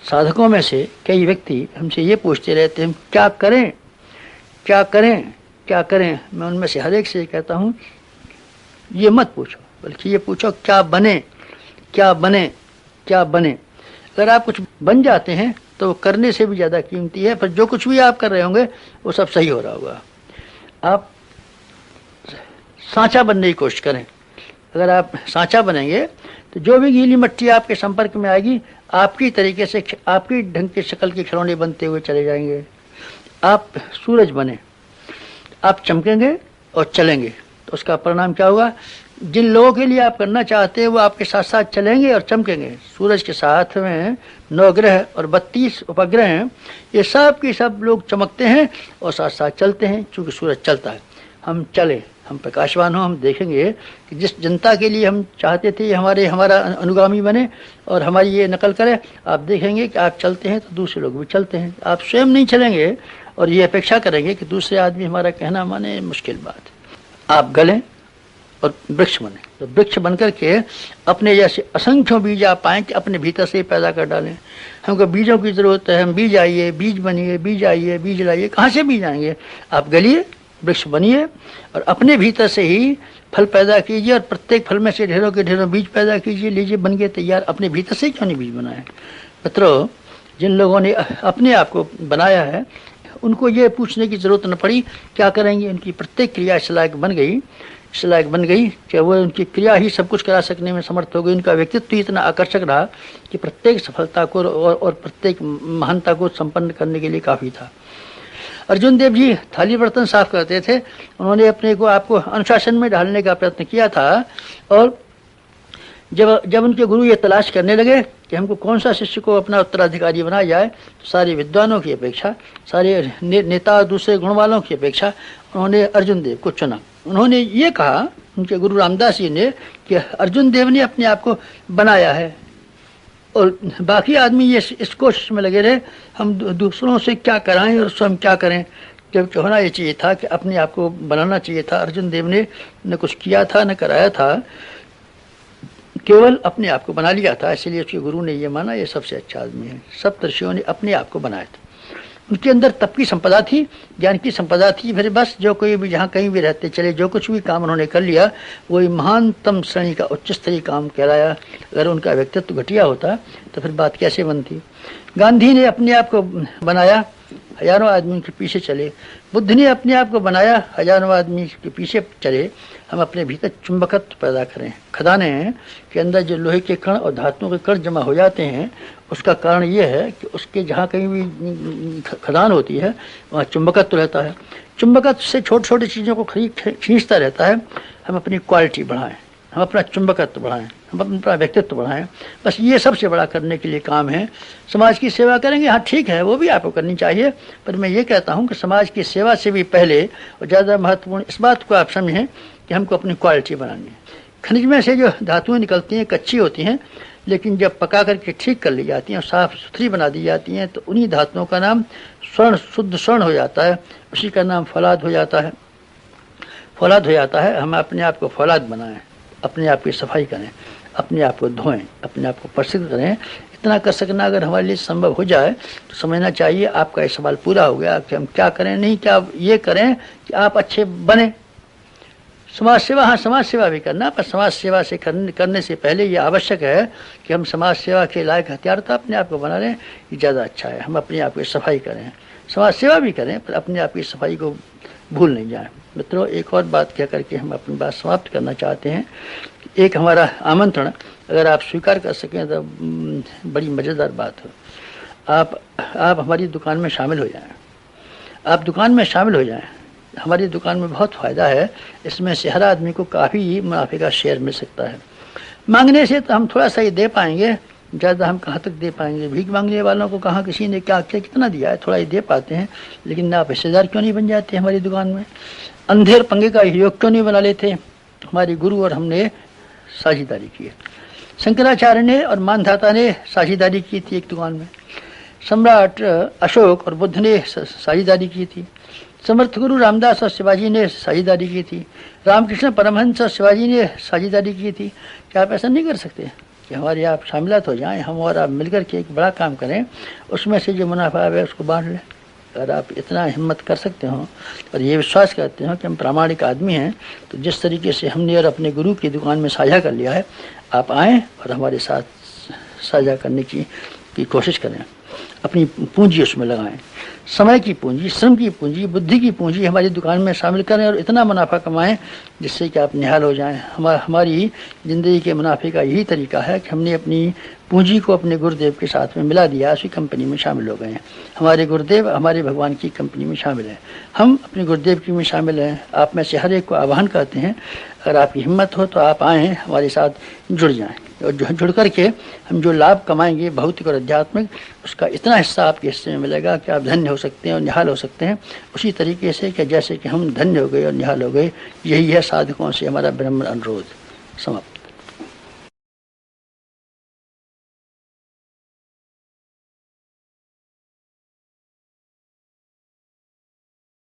साधकों में से कई व्यक्ति हमसे ये पूछते रहते हैं क्या करें क्या करें क्या करें। मैं उनमें से हर एक से कहता हूँ ये मत पूछो, बल्कि ये पूछो क्या बने क्या बने क्या बने। अगर आप कुछ बन जाते हैं तो वो करने से भी ज़्यादा कीमती है, पर जो कुछ भी आप कर रहे होंगे वो सब सही हो रहा होगा। आप सांचा बनने की कोशिश करें। अगर आप सांचा बनेंगे तो जो भी गीली मिट्टी आपके संपर्क में आएगी आपकी तरीके से आपकी ढंग की शक्ल के खिलौने बनते हुए चले जाएंगे। आप सूरज बने, आप चमकेंगे और चलेंगे तो उसका परिणाम क्या होगा? जिन लोगों के लिए आप करना चाहते हैं वो आपके साथ साथ चलेंगे और चमकेंगे। सूरज के साथ में 9 ग्रह और 32 उपग्रह हैं, ये सब के सब लोग चमकते हैं और साथ साथ चलते हैं। चूँकि सूरज चलता है, हम चले, हम प्रकाशवान हो, हम देखेंगे कि जिस जनता के लिए हम चाहते थे हमारा अनुगामी बने और हमारी ये नकल करे, आप देखेंगे कि आप चलते हैं तो दूसरे लोग भी चलते हैं। आप स्वयं नहीं चलेंगे और ये अपेक्षा करेंगे कि दूसरे आदमी हमारा कहना माने, मुश्किल बात है। आप गलें और वृक्ष बने, तो वृक्ष बनकर के अपने जैसे असंख्यों बीज आप पाएँ कि अपने भीतर से ही पैदा कर डालें। हमको बीजों की ज़रूरत है, हम बीज आइए, बीज बनिए, बीज आइए, बीज लाइए। कहाँ से बीज आएंगे? आप गलिए, वृक्ष बनिए और अपने भीतर से ही फल पैदा कीजिए और प्रत्येक फल में से ढेरों के ढेरों बीज पैदा कीजिए। लीजिए, बन गए तैयार। अपने भीतर से क्यों नहीं बीज बनाए? मित्रों, जिन लोगों ने अपने आप को बनाया है उनको ये पूछने की ज़रूरत न पड़ी क्या करेंगे। उनकी प्रत्येक क्रिया इस लायक बन गई कि वो उनकी क्रिया ही सब कुछ करा सकने में समर्थ हो गई। उनका व्यक्तित्व इतना आकर्षक रहा कि प्रत्येक सफलता को और प्रत्येक महानता को संपन्न करने के लिए काफ़ी था। अर्जुन देव जी थाली बर्तन साफ करते थे, उन्होंने अपने को आपको अनुशासन में ढालने का प्रयत्न किया था। और जब उनके गुरु ये तलाश करने लगे कि हमको कौन सा शिष्य को अपना उत्तराधिकारी बनाया जाए, तो सारे विद्वानों की अपेक्षा, सारे नेता और दूसरे गुण वालों की अपेक्षा उन्होंने अर्जुन देव को चुना। उन्होंने ये कहा, उनके गुरु रामदास जी ने, कि अर्जुन देव ने अपने आप को बनाया है और बाकी आदमी ये इस कोशिश में लगे रहे हम दूसरों से क्या कराएं और स्वयं क्या करें। जबकि होना ये चाहिए था कि अपने आप को बनाना चाहिए था। अर्जुन देव ने न कुछ किया था न कराया था, केवल अपने आप को बना लिया था। इसलिए उसके गुरु ने ये माना ये सबसे अच्छा आदमी है। सब ऋषियों ने अपने आप को बनाया था। उनके अंदर तप की संपदा थी, ज्ञान की संपदा थी। फिर बस जो कोई भी जहाँ कहीं भी रहते चले, जो कुछ भी काम उन्होंने कर लिया वही महानतम श्रेणी का उच्च स्तरीय काम कहलाया। अगर उनका व्यक्तित्व घटिया होता तो फिर बात कैसे बनती। गांधी ने अपने आप को बनाया, हजारों आदमी के पीछे चले। बुद्ध ने अपने आप को बनाया, हजारों आदमी के पीछे चले। हम अपने भीतर चुंबकत्व पैदा करें। खदाने के अंदर जो लोहे के कण और धातुओं के कण जमा हो जाते हैं, उसका कारण ये है कि उसके जहाँ कहीं भी खदान होती है वहाँ चुंबकत्व रहता है। चुंबकत्व से छोटी छोटी चीज़ों को खींचता रहता है। हम अपनी क्वालिटी बढ़ाएं, हम अपना चुंबकत्व बढ़ाएं, हम अपना व्यक्तित्व बढ़ाएं। बस ये सबसे बड़ा करने के लिए काम है। समाज की सेवा करेंगे, हाँ ठीक है, वो भी आपको करनी चाहिए, पर मैं ये कहता हूँ कि समाज की सेवा से भी पहले और ज़्यादा महत्वपूर्ण इस बात को आप समझें कि हमको अपनी क्वालिटी बनानी है। खनिज में से जो धातुएं निकलती हैं कच्ची होती हैं, लेकिन जब पका करके ठीक कर ली जाती हैं और साफ़ सुथरी बना दी जाती हैं तो उन्हीं धातुओं का नाम स्वर्ण, शुद्ध स्वर्ण हो जाता है। उसी का नाम फौलाद हो जाता है। फौलाद हो जाता है। हम अपने आप को फौलाद बनाएं, अपने आप की सफाई करें, अपने आप को धोएं, अपने आप को प्रसिद्ध करें। इतना कर सकना अगर हमारे लिए संभव हो जाए तो समझना चाहिए आपका ये सवाल पूरा हो गया कि हम क्या करें। नहीं क्या ये करें कि आप अच्छे बने। समाज सेवा, हाँ समाज सेवा भी करना, पर समाज सेवा से करने से पहले ये आवश्यक है कि हम समाज सेवा के लायक हथियार तो अपने आप को बना लें, ये ज़्यादा अच्छा है। हम अपने आप की सफाई करें, समाज सेवा भी करें, पर अपने आप की सफाई को भूल नहीं जाएं। मित्रों, एक और बात कह करके हम अपनी बात समाप्त करना चाहते हैं। एक हमारा आमंत्रण अगर आप स्वीकार कर सकें तो बड़ी मज़ेदार बात हो। आप हमारी दुकान में शामिल हो जाएं। आप दुकान में शामिल हो जाएं। हमारी दुकान में बहुत फ़ायदा है। इसमें से हर आदमी को काफ़ी मुनाफे का शेयर मिल सकता है। मांगने से तो हम थोड़ा सा ही दे पाएंगे, ज़्यादा हम कहाँ तक दे पाएंगे। भीख मांगने वालों को कहाँ किसी ने क्या कितना दिया है, थोड़ा ही दे पाते हैं। लेकिन आप हिस्सेदार क्यों नहीं बन जाते हमारी दुकान में? अंधेर पंगे का योग क्यों नहीं बना लेते? हमारे गुरु और हमने साझेदारी की है। शंकराचार्य ने और मानधाता ने साझेदारी की थी एक दुकान में। सम्राट अशोक और बुद्ध ने साझेदारी की थी। समर्थ गुरु रामदास और शिवाजी ने साझेदारी की थी। रामकृष्ण परमहंस और शिवाजी ने साझेदारी की थी। क्या आप ऐसा नहीं कर सकते? कि हमारे आप शामिलत हो जाएं, हम और आप मिलकर के एक बड़ा काम करें, उसमें से जो मुनाफा है उसको बांट लें। अगर आप इतना हिम्मत कर सकते हो और ये विश्वास करते हो कि हम प्रामाणिक आदमी हैं, तो जिस तरीके से हमने और अपने गुरु की दुकान में साझा कर लिया है, आप आएँ और हमारे साथ साझा करने की कोशिश करें। अपनी पूंजी उसमें लगाएं, समय की पूंजी, श्रम की पूंजी, बुद्धि की पूंजी हमारी दुकान में शामिल करें और इतना मुनाफा कमाएं जिससे कि आप निहाल हो जाएं। हमारी ज़िंदगी के मुनाफे का यही तरीका है कि हमने अपनी पूंजी को अपने गुरुदेव के साथ में मिला दिया, उसी कंपनी में शामिल हो गए हैं। हमारे गुरुदेव हमारे भगवान की कंपनी में शामिल हैं, हम अपने गुरुदेव की में शामिल हैं। आप में से हर एक को आह्वान करते हैं, अगर आपकी हिम्मत हो तो आप आएँ, हमारे साथ जुड़ जाएँ और जुड़ करके हम जो लाभ कमाएंगे भौतिक और आध्यात्मिक, उसका इतना हिस्सा आपके हिस्से में मिलेगा कि आप धन्य हो सकते हैं और निहाल हो सकते हैं, उसी तरीके से कि जैसे कि हम धन्य हो गए और निहाल हो गए। यही है साधकों से हमारा ब्रह्म अनुरोध। समाप्त।